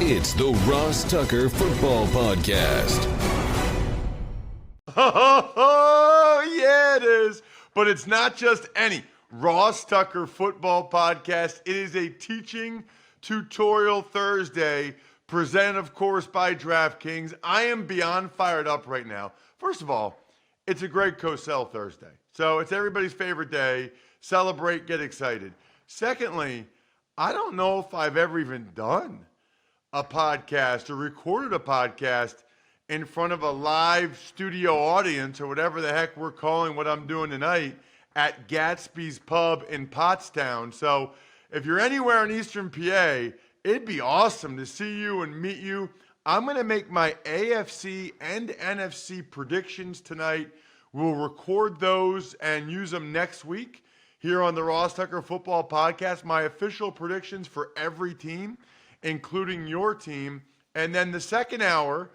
It's the Ross Tucker Football Podcast. Oh, yeah, it is. But it's not just any Ross Tucker Football Podcast. It is a teaching tutorial Thursday, presented, of course, by DraftKings. I am beyond fired up right now. First of all, it's a Greg Cosell Thursday. So it's everybody's favorite day. Celebrate, get excited. Secondly, I don't know if I've ever even done a podcast or recorded a podcast in front of a live studio audience or whatever the heck we're calling what I'm doing tonight at Gatsby's Pub in Pottstown. So if you're anywhere in Eastern PA, it'd be awesome to see you and meet you. I'm going to make my AFC and NFC predictions tonight. We'll record those and use them next week here on the Ross Tucker Football Podcast. My official predictions for every team, including your team. And then the second hour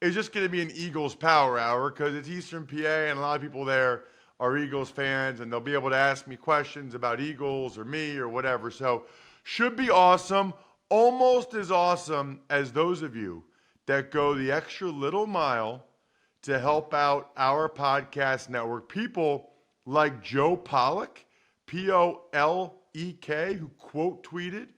is just going to be an Eagles power hour because it's Eastern PA and a lot of people there are Eagles fans and they'll be able to ask me questions about Eagles or me or whatever. So should be awesome, almost as awesome as those of you that go the extra little mile to help out our podcast network. People like Joe Pollock, P-O-L-E-K, who quote tweeted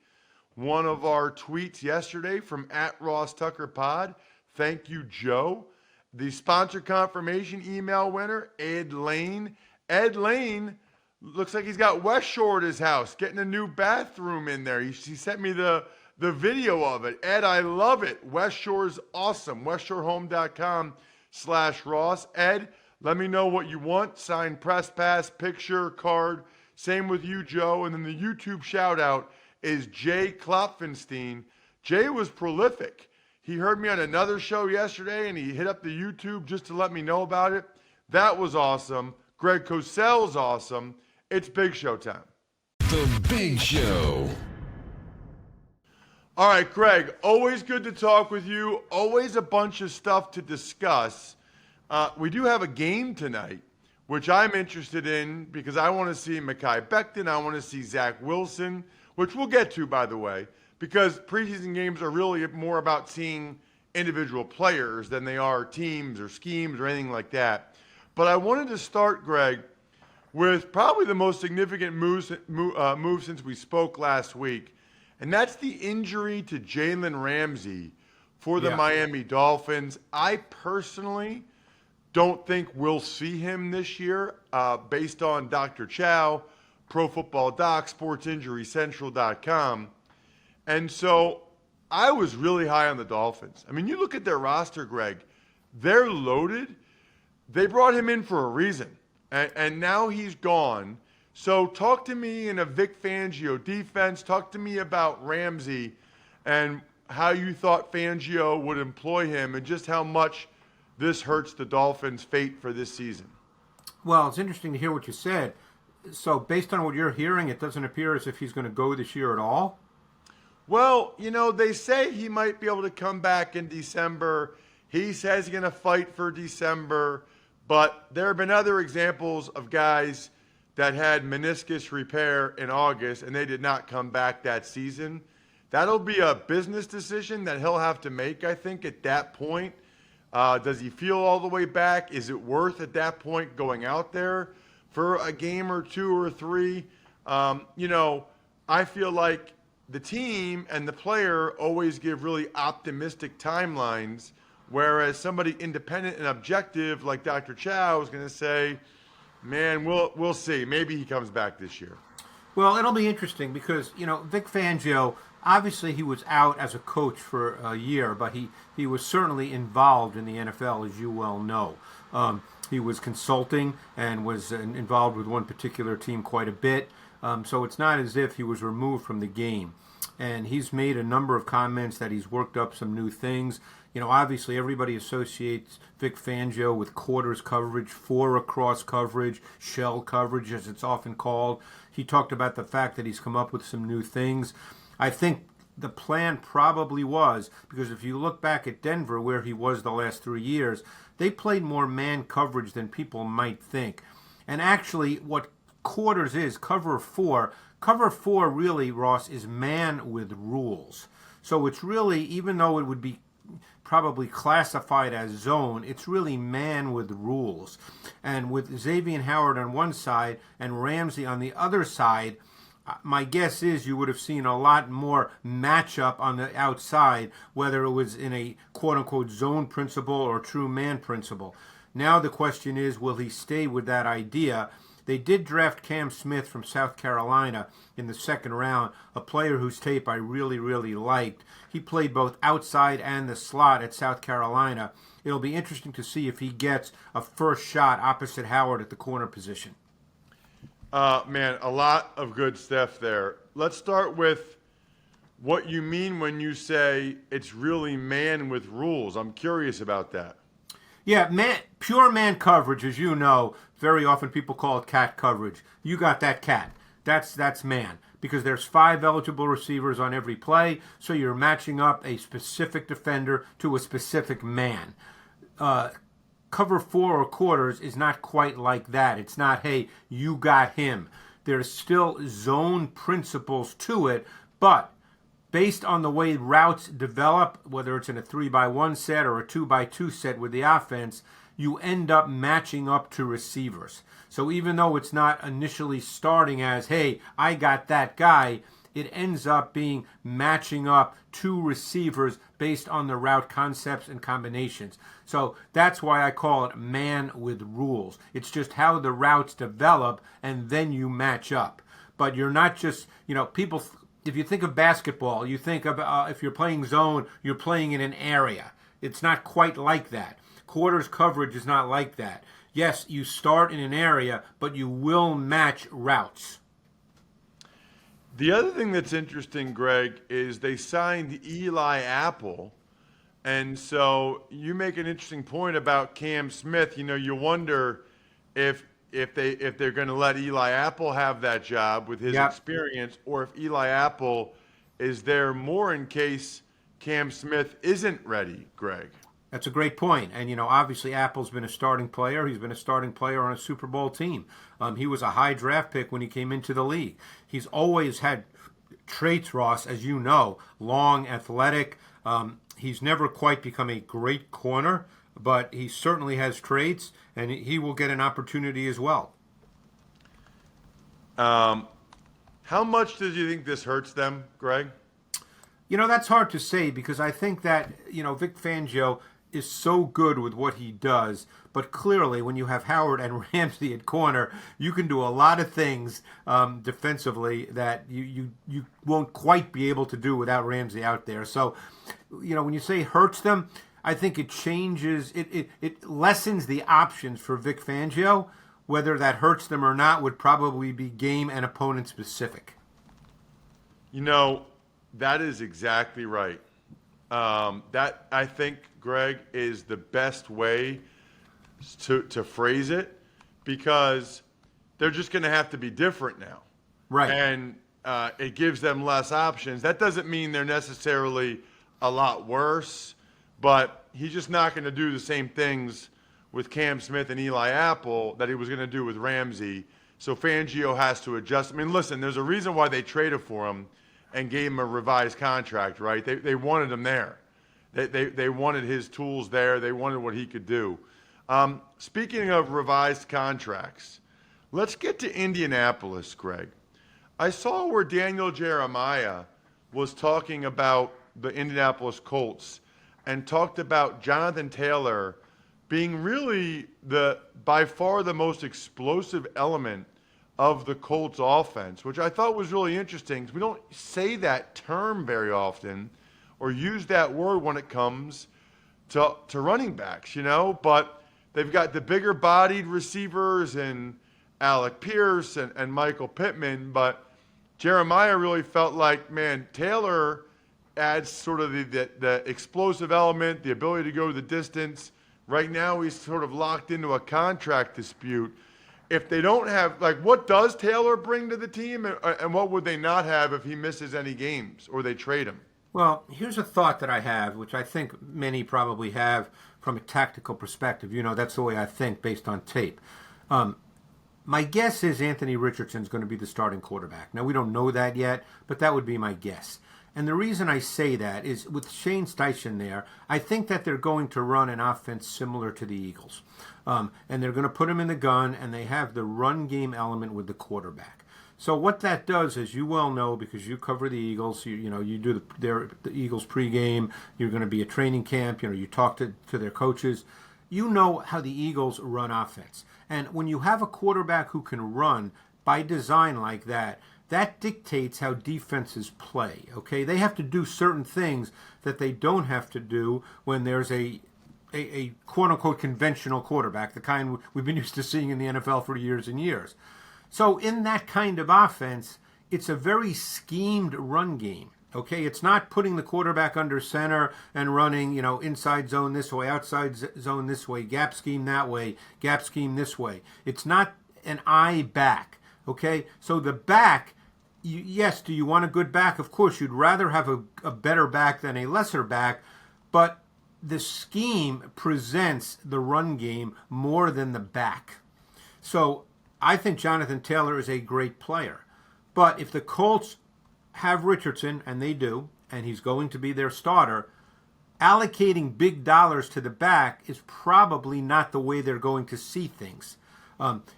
one of our tweets yesterday from @RossTuckerPod. Thank you, Joe. The sponsor confirmation email winner, Ed Lane. Ed Lane looks like he's got West Shore at his house, getting a new bathroom in there. He sent me the video of it. Ed, I love it. West Shore's awesome. WestShoreHome.com/Ross. Ed, let me know what you want. Signed press pass, picture, card. Same with you, Joe. And then the YouTube shout out is Jay Klopfenstein. Jay was prolific. He heard me on another show yesterday, and he hit up the YouTube just to let me know about it. That was awesome. Greg Cosell's awesome. It's Big Show time. The Big Show. All right, Greg, always good to talk with you. Always a bunch of stuff to discuss. We do have a game tonight, which I'm interested in because I want to see Mekhi Becton. I want to see Zach Wilson, which we'll get to, by the way, because preseason games are really more about seeing individual players than they are teams or schemes or anything like that. But I wanted to start, Greg, with probably the most significant move since we spoke last week, and that's the injury to Jalen Ramsey for the Miami Dolphins. I personally don't think we'll see him this year based on Dr. Chow, Pro Football Doc, SportsInjuryCentral.com. And so I was really high on the Dolphins. I mean, you look at their roster, Greg, they're loaded. They brought him in for a reason, and now he's gone. So talk to me in a Vic Fangio defense. Talk to me about Ramsey and how you thought Fangio would employ him and just how much this hurts the Dolphins' fate for this season. Well, it's interesting to hear what you said. So based on what you're hearing, it doesn't appear as if he's going to go this year at all? Well, you know, they say he might be able to come back in December. He says he's going to fight for December. But there have been other examples of guys that had meniscus repair in August, and they did not come back that season. That'll be a business decision that he'll have to make, I think, at that point. Does he feel all the way back? Is it worth at that point going out there for a game or two or three? You know, I feel like the team and the player always give really optimistic timelines, whereas somebody independent and objective like Dr. Chow is going to say, man, we'll see. Maybe he comes back this year. Well, it'll be interesting because, you know, Vic Fangio, obviously he was out as a coach for a year, but he was certainly involved in the NFL, as you well know. He was consulting and was involved with one particular team quite a bit. So it's not as if he was removed from the game. And he's made a number of comments that he's worked up some new things. You know, obviously everybody associates Vic Fangio with quarters coverage, four across coverage, shell coverage, as it's often called. He talked about the fact that he's come up with some new things. I think the plan probably was, because if you look back at Denver, where he was the last 3 years, they played more man coverage than people might think. And actually, what quarters is, cover four really, Ross, is man with rules. So it's really, even though it would be probably classified as zone, it's really man with rules. And with Xavier Howard on one side and Ramsey on the other side, my guess is you would have seen a lot more matchup on the outside, whether it was in a quote-unquote zone principle or true man principle. Now the question is, will he stay with that idea? They did draft Cam Smith from South Carolina in the second round, a player whose tape I really, really liked. He played both outside and the slot at South Carolina. It'll be interesting to see if he gets a first shot opposite Howard at the corner position. Man, a lot of good stuff there. Let's start with what you mean when you say it's really man with rules. I'm curious about that. Yeah, pure man coverage, as you know, very often people call it cat coverage. You got that cat. That's man. Because there's 5 eligible receivers on every play, so you're matching up a specific defender to a specific man. Cover 4 or quarters is not quite like that. It's not, hey, you got him. There's still zone principles to it, but based on the way routes develop, whether it's in a 3-by-1 set or a 2-by-2 set with the offense, you end up matching up to receivers. So even though it's not initially starting as, hey, I got that guy, it ends up being matching up to receivers based on the route concepts and combinations. So that's why I call it man with rules. It's just how the routes develop, and then you match up. But you're not just, people, if you think of basketball, you think of if you're playing zone, you're playing in an area. It's not quite like that. Quarters coverage is not like that. Yes, you start in an area, but you will match routes. The other thing that's interesting, Greg, is they signed Eli Apple. And so you make an interesting point about Cam Smith. You wonder if they're going to let Eli Apple have that job with his experience, or if Eli Apple is there more in case Cam Smith isn't ready, Greg. That's a great point. And, obviously Apple's been a starting player. He's been a starting player on a Super Bowl team. He was a high draft pick when he came into the league. He's always had traits, Ross, as you know, long, athletic. He's never quite become a great corner, but he certainly has traits, and he will get an opportunity as well. How much do you think this hurts them, Greg? That's hard to say, because I think that, Vic Fangio is so good with what he does, but clearly when you have Howard and Ramsey at corner, you can do a lot of things defensively that you won't quite be able to do without Ramsey out there. So, when you say hurts them, I think it changes, it lessens the options for Vic Fangio. Whether that hurts them or not would probably be game and opponent specific. That is exactly right. That, I think, Greg, is the best way to phrase it, because they're just going to have to be different now. Right. And it gives them less options. That doesn't mean they're necessarily a lot worse, but he's just not going to do the same things with Cam Smith and Eli Apple that he was going to do with Ramsey. So Fangio has to adjust. I mean, listen, there's a reason why they traded for him and gave him a revised contract, right? They wanted him there. They wanted his tools there. They wanted what he could do. Speaking of revised contracts, let's get to Indianapolis, Greg. I saw where Daniel Jeremiah was talking about the Indianapolis Colts and talked about Jonathan Taylor being really by far the most explosive element of the Colts offense, which I thought was really interesting, because we don't say that term very often or use that word when it comes to running backs, but they've got the bigger bodied receivers and Alec Pierce and Michael Pittman, but Jeremiah really felt like, man, Taylor adds sort of the explosive element, the ability to go the distance. Right now he's sort of locked into a contract dispute. If they don't have, what does Taylor bring to the team, and what would they not have if he misses any games or they trade him? Well, here's a thought that I have, which I think many probably have from a tactical perspective. That's the way I think based on tape. My guess is Anthony Richardson's going to be the starting quarterback. Now, we don't know that yet, but that would be my guess. And the reason I say that is with Shane Steichen there, I think that they're going to run an offense similar to the Eagles. And they're going to put him in the gun, and they have the run game element with the quarterback. So what that does, as you well know, because you cover the Eagles, you do the Eagles pregame, you're going to be at training camp, you talk to their coaches. You know how the Eagles run offense. And when you have a quarterback who can run by design like that, that dictates how defenses play, okay? They have to do certain things that they don't have to do when there's a quote-unquote conventional quarterback, the kind we've been used to seeing in the NFL for years and years. So in that kind of offense, it's a very schemed run game. Okay, it's not putting the quarterback under center and running, inside zone this way, outside zone this way, gap scheme that way, gap scheme this way. It's not an eye back. Okay, so the back, yes, do you want a good back? Of course, you'd rather have a better back than a lesser back, but the scheme presents the run game more than the back. So I think Jonathan Taylor is a great player. But if the Colts have Richardson, and they do, and he's going to be their starter, allocating big dollars to the back is probably not the way they're going to see things.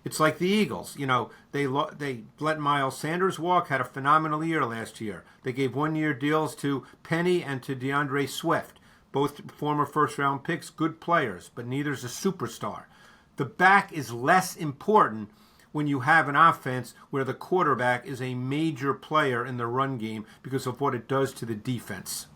It's like the Eagles. They let Miles Sanders walk, had a phenomenal year last year. They gave one-year deals to Penny and to DeAndre Swift, both former first-round picks, good players, but neither's a superstar. The back is less important when you have an offense where the quarterback is a major player in the run game because of what it does to the defense.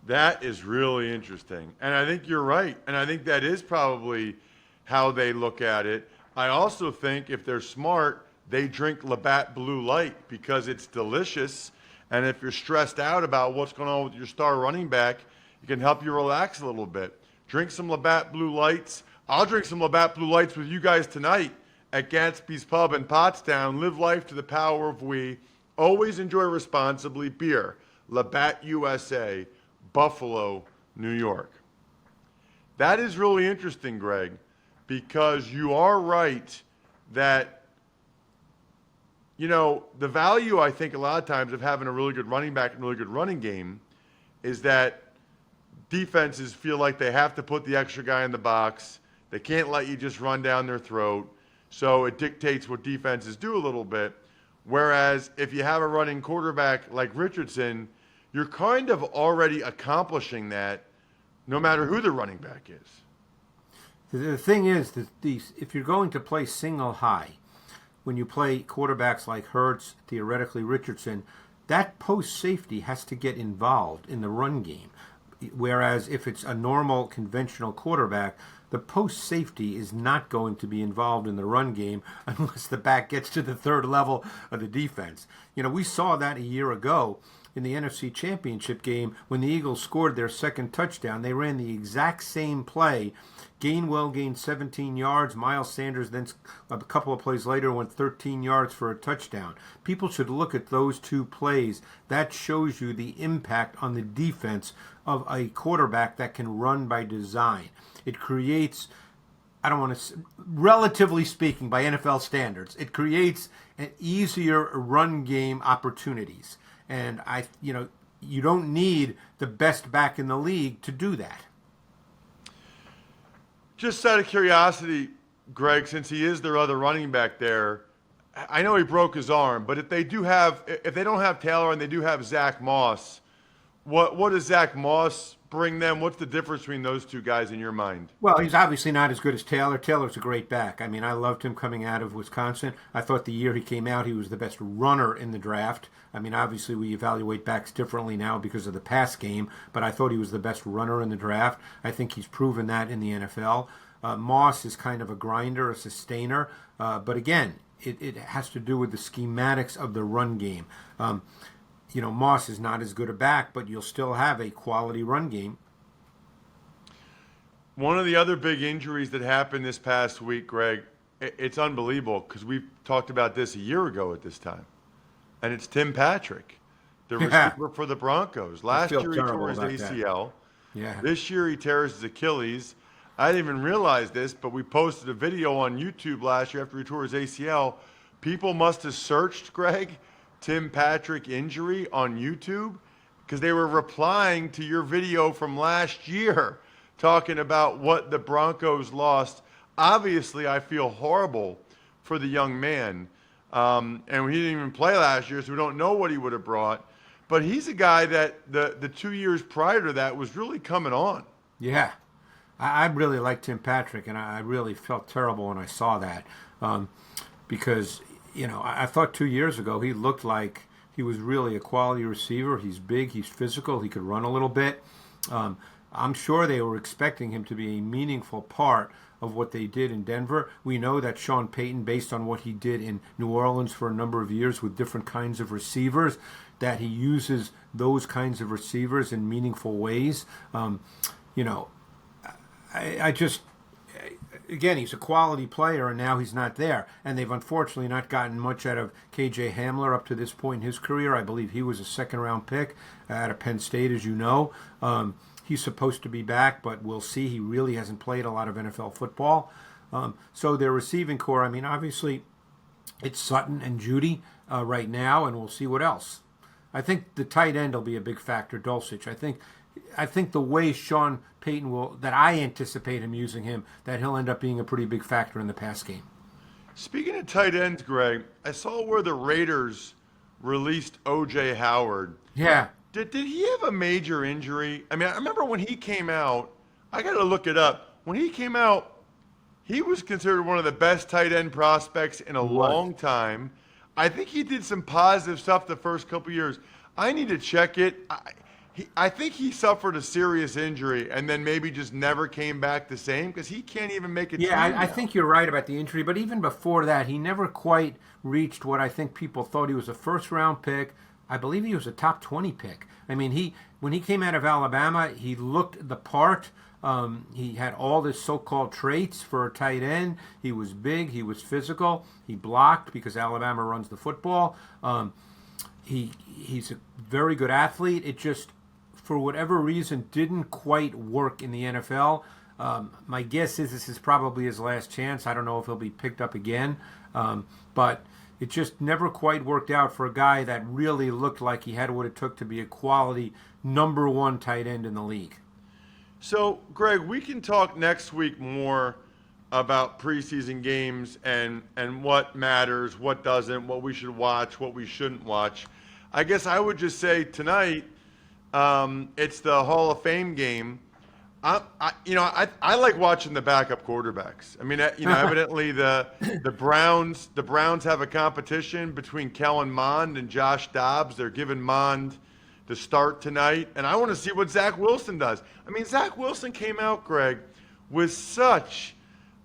That is really interesting. And I think you're right. And I think that is probably how they look at it. I also think if they're smart, they drink Labatt Blue Light because it's delicious. And if you're stressed out about what's going on with your star running back, it can help you relax a little bit. Drink some Labatt Blue Lights. I'll drink some Labatt Blue Lights with you guys tonight at Gatsby's Pub in Pottstown. Live life to the power of we. Always enjoy responsibly. Beer, Labatt USA, Buffalo, New York. That is really interesting, Greg, because you are right that, the value, I think, a lot of times of having a really good running back and really good running game is that defenses feel like they have to put the extra guy in the box. They can't let you just run down their throat. So it dictates what defenses do a little bit. Whereas if you have a running quarterback like Richardson, you're kind of already accomplishing that no matter who the running back is. The thing is, that if you're going to play single high, when you play quarterbacks like Hurts, theoretically Richardson, that post safety has to get involved in the run game. Whereas if it's a normal conventional quarterback, the post safety is not going to be involved in the run game unless the back gets to the third level of the defense. We saw that a year ago in the NFC Championship game when the Eagles scored their second touchdown. They ran the exact same play. Gainwell gained 17 yards. Miles Sanders then a couple of plays later went 13 yards for a touchdown. People should look at those two plays. That shows you the impact on the defense of a quarterback that can run by design. It creates, relatively speaking, by NFL standards, it creates an easier run game opportunities. And you don't need the best back in the league to do that. Just out of curiosity, Greg, since he is their other running back there, I know he broke his arm, but if they don't have Taylor and they do have Zach Moss, what does Zach Moss bring them? What's the difference between those two guys in your mind? Well, he's obviously not as good as Taylor. Taylor's a great back. I mean, I loved him coming out of Wisconsin. I thought the year he came out, he was the best runner in the draft. I mean, obviously we evaluate backs differently now because of the pass game, but I thought he was the best runner in the draft. I think he's proven that in the NFL. Moss is kind of a grinder, a sustainer, but again, it has to do with the schematics of the run game. Moss is not as good a back, but you'll still have a quality run game. One of the other big injuries that happened this past week, Greg, it's unbelievable because we talked about this a year ago at this time, and it's Tim Patrick, the receiver for the Broncos. Last year he tore his ACL. Yeah. This year he tears his Achilles. I didn't even realize this, but we posted a video on YouTube last year after he tore his ACL. People must have searched, Greg, Tim Patrick injury on YouTube because they were replying to your video from last year talking about what the Broncos lost. Obviously, I feel horrible for the young man. And he didn't even play last year, so we don't know what he would have brought. But he's a guy that the 2 years prior to that was really coming on. Yeah. I really like Tim Patrick, and I really felt terrible when I saw that because, I thought 2 years ago he looked like he was really a quality receiver. He's big, he's physical, he could run a little bit. I'm sure they were expecting him to be a meaningful part of what they did in Denver. We know that Sean Payton, based on what he did in New Orleans for a number of years with different kinds of receivers, that he uses those kinds of receivers in meaningful ways. I just, again, he's a quality player, and now he's not there. And they've unfortunately not gotten much out of KJ Hamler up to this point in his career. I believe he was a second-round pick out of Penn State, as you know. He's supposed to be back, but we'll see. He really hasn't played a lot of NFL football. So their receiving core, obviously, it's Sutton and Judy right now, and we'll see what else. I think the tight end will be a big factor, Dulcich. I think the way Sean Payton that I anticipate him using him, that he'll end up being a pretty big factor in the pass game. Speaking of tight ends, Greg, I saw where the Raiders released O.J. Howard. Yeah. Did he have a major injury? I remember when he came out, I got to look it up. When he came out, he was considered one of the best tight end prospects in a long time. I think he did some positive stuff the first couple years. I need to check it. I think he suffered a serious injury and then maybe just never came back the same because he can't even make it. Yeah, I think you're right about the injury, but even before that, he never quite reached what I think people thought. He was a first-round pick. I believe he was a top 20 pick. When he came out of Alabama, he looked the part. He had all the so-called traits for a tight end. He was big. He was physical. He blocked because Alabama runs the football. He's a very good athlete. It just, for whatever reason, didn't quite work in the NFL. My guess is this is probably his last chance. I don't know if he'll be picked up again. But it just never quite worked out for a guy that really looked like he had what it took to be a quality number one tight end in the league. So, Greg, we can talk next week more about preseason games and what matters, what doesn't, what we should watch, what we shouldn't watch. I guess I would just say tonight, it's the Hall of Fame game. I like watching the backup quarterbacks. Evidently the Browns have a competition between Kellen Mond and Josh Dobbs. They're giving Mond the start tonight, and I want to see what Zach Wilson does. Zach Wilson came out, Greg, with such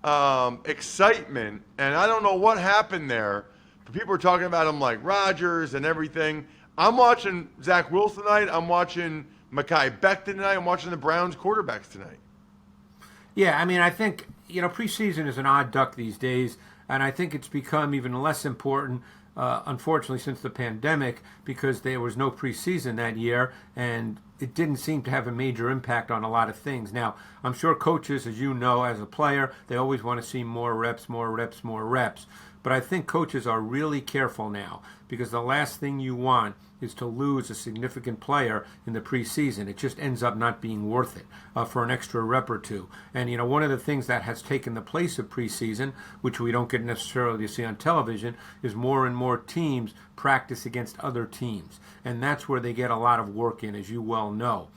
excitement, and I don't know what happened there, but people are talking about him like Rodgers and everything. I'm watching Zach Wilson tonight. I'm watching Mekhi Becton tonight. I'm watching the Browns quarterbacks tonight. Yeah, I think, preseason is an odd duck these days, and I think it's become even less important, unfortunately, since the pandemic, because there was no preseason that year, and it didn't seem to have a major impact on a lot of things. Now, I'm sure coaches, as you know, as a player, they always want to see more reps. But I think coaches are really careful now, because the last thing you want is to lose a significant player in the preseason. It just ends up not being worth it for an extra rep or two. And, one of the things that has taken the place of preseason, which we don't get necessarily to see on television, is more and more teams practice against other teams. And that's where they get a lot of work in, as you well know.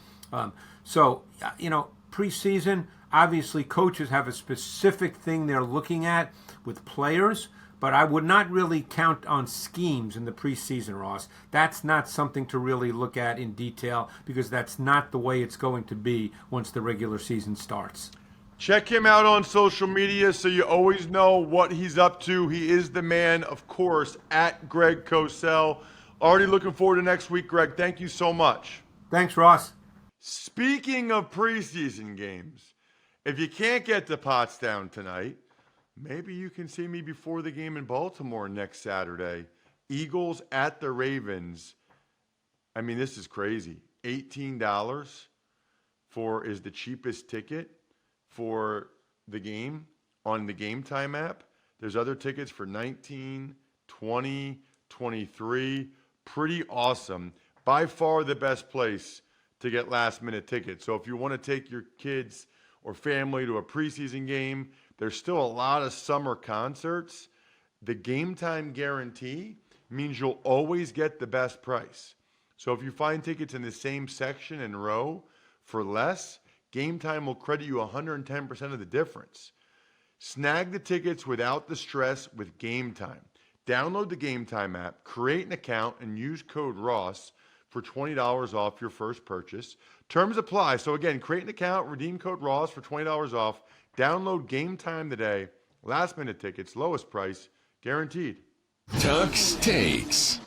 Preseason, obviously coaches have a specific thing they're looking at with players, but I would not really count on schemes in the preseason, Ross. That's not something to really look at in detail because that's not the way it's going to be once the regular season starts. Check him out on social media so you always know what he's up to. He is the man, of course, at Greg Cosell. Already looking forward to next week, Greg. Thank you so much. Thanks, Ross. Speaking of preseason games, if you can't get to Pottstown tonight, maybe you can see me before the game in Baltimore next Saturday. Eagles at the Ravens. This is crazy. $18 is the cheapest ticket for the game on the Game Time app. There's other tickets for $19, $20, $23. pretty awesome. By far the best place to get last-minute tickets. So if you want to take your kids or family to a preseason game, there's still a lot of summer concerts. The game time guarantee means you'll always get the best price. So if you find tickets in the same section and row for less, Game Time will credit you 110% of the difference. Snag the tickets without the stress with Game Time. Download the Game Time app, create an account, and use code ROSS for $20 off your first purchase. Terms apply. So again, create an account, redeem code ROSS for $20 off. Download Game Time today. Last minute tickets, lowest price, guaranteed. Tuck's Takes.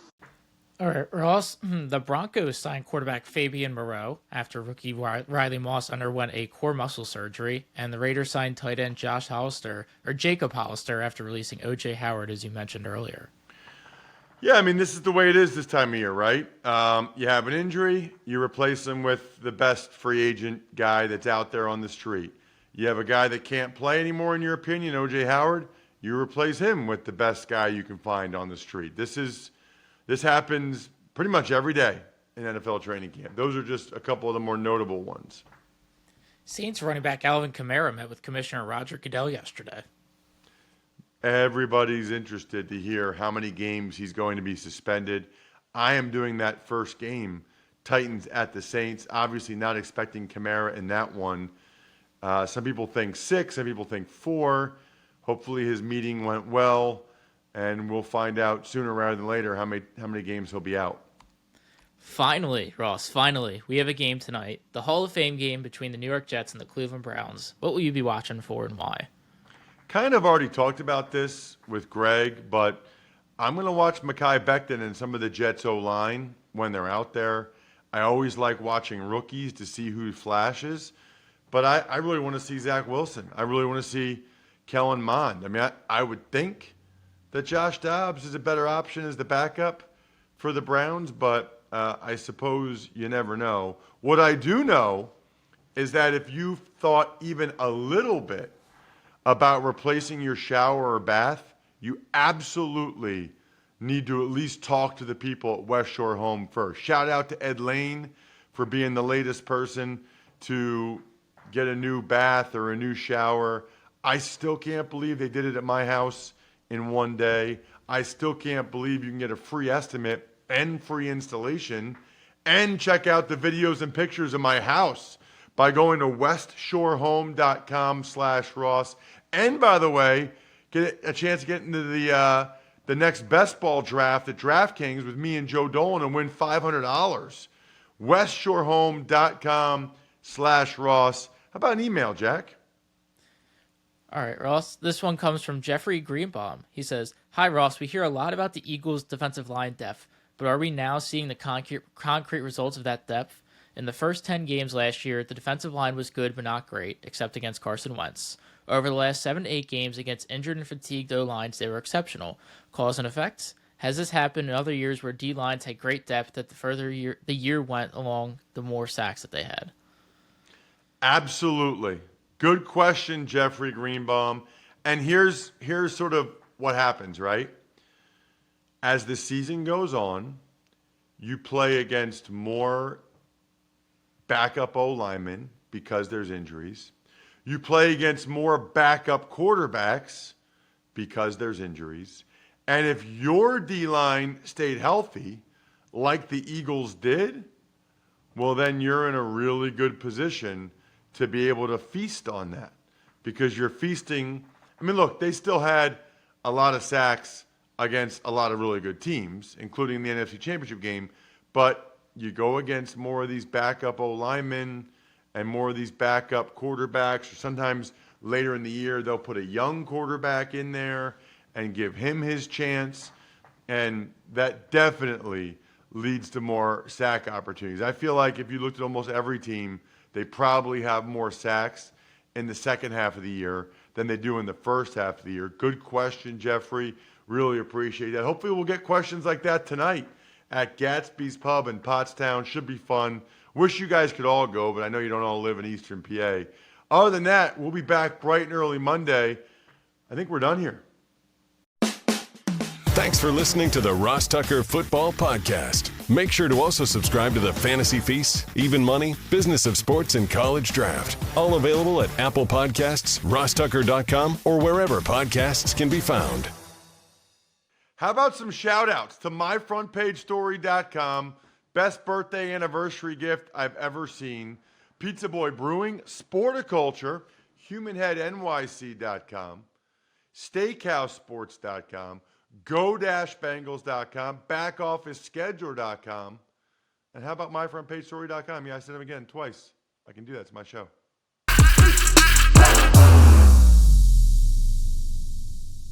All right, Ross, the Broncos signed quarterback Fabian Moreau after rookie Riley Moss underwent a core muscle surgery, and the Raiders signed tight end Jacob Hollister after releasing O.J. Howard, as you mentioned earlier. Yeah, I mean, this is the way it is this time of year, right? You have an injury, you replace him with the best free agent guy that's out there on the street. You have a guy that can't play anymore, in your opinion, O.J. Howard, you replace him with the best guy you can find on the street. This happens pretty much every day in NFL training camp. Those are just a couple of the more notable ones. Saints running back Alvin Kamara met with Commissioner Roger Goodell yesterday. Everybody's interested to hear how many games he's going to be suspended. I am doing that first game, Titans at the Saints. Obviously not expecting Kamara in that one. Some people think 6, some people think 4. Hopefully his meeting went well, and we'll find out sooner rather than later how many games he'll be out. Finally, Ross, we have a game tonight. The Hall of Fame game between the New York Jets and the Cleveland Browns. What will you be watching for and why? Kind of already talked about this with Greg, but I'm going to watch Mekhi Becton and some of the Jets O-line when they're out there. I always like watching rookies to see who flashes, but I really want to see Zach Wilson. I really want to see Kellen Mond. I mean, I would think that Josh Dobbs is a better option as the backup for the Browns, but I suppose you never know. What I do know is that if you've thought even a little bit about replacing your shower or bath, you absolutely need to at least talk to the people at West Shore Home first. Shout out to Ed Lane for being the latest person to get a new bath or a new shower. I still can't believe they did it at my house in one day. I still can't believe you can get a free estimate and free installation and check out the videos and pictures of my house by going to westshorehome.com/Ross. And by the way, get a chance to get into the next best ball draft at DraftKings with me and Joe Dolan and win $500. westshorehome.com/Ross. How about an email, Jack? All right, Ross. This one comes from Jeffrey Greenbaum. He says, "Hi, Ross. We hear a lot about the Eagles' defensive line depth, but are we now seeing the concrete results of that depth? In the first 10 games last year, the defensive line was good but not great, except against Carson Wentz. Over the last 7 to 8 games against injured and fatigued O-lines, they were exceptional. Cause and effects? Has this happened in other years where D-lines had great depth that the further the year went along, the more sacks that they had?" Absolutely. Good question, Jeffrey Greenbaum. And here's sort of what happens, right? As the season goes on, you play against more backup O-linemen because there's injuries. You play against more backup quarterbacks because there's injuries. And if your D-line stayed healthy, like the Eagles did, well, then you're in a really good position to be able to feast on that because you're feasting. I mean, look, they still had a lot of sacks against a lot of really good teams, including the NFC Championship game, but you go against more of these backup O-linemen and more of these backup quarterbacks, or sometimes later in the year they'll put a young quarterback in there and give him his chance, and that definitely leads to more sack opportunities. I feel like if you looked at almost every team, they probably have more sacks in the second half of the year than they do in the first half of the year. Good question, Jeffrey. Really appreciate that. Hopefully we'll get questions like that tonight at Gatsby's Pub in Pottstown. Should be fun. Wish you guys could all go, but I know you don't all live in Eastern PA. Other than that, we'll be back bright and early Monday. I think we're done here. Thanks for listening to the Ross Tucker Football Podcast. Make sure to also subscribe to the Fantasy Feast, Even Money, Business of Sports, and College Draft. All available at Apple Podcasts, rosstucker.com, or wherever podcasts can be found. How about some shout-outs to myfrontpagestory.com, best birthday anniversary gift I've ever seen, Pizza Boy Brewing, Sporticulture, HumanHeadNYC.com, SteakhouseSports.com, Go-Bengals.com, BackOfficeScheduler.com, and how about MyFrontPageStory.com? Yeah, I said them again twice. I can do that. It's my show.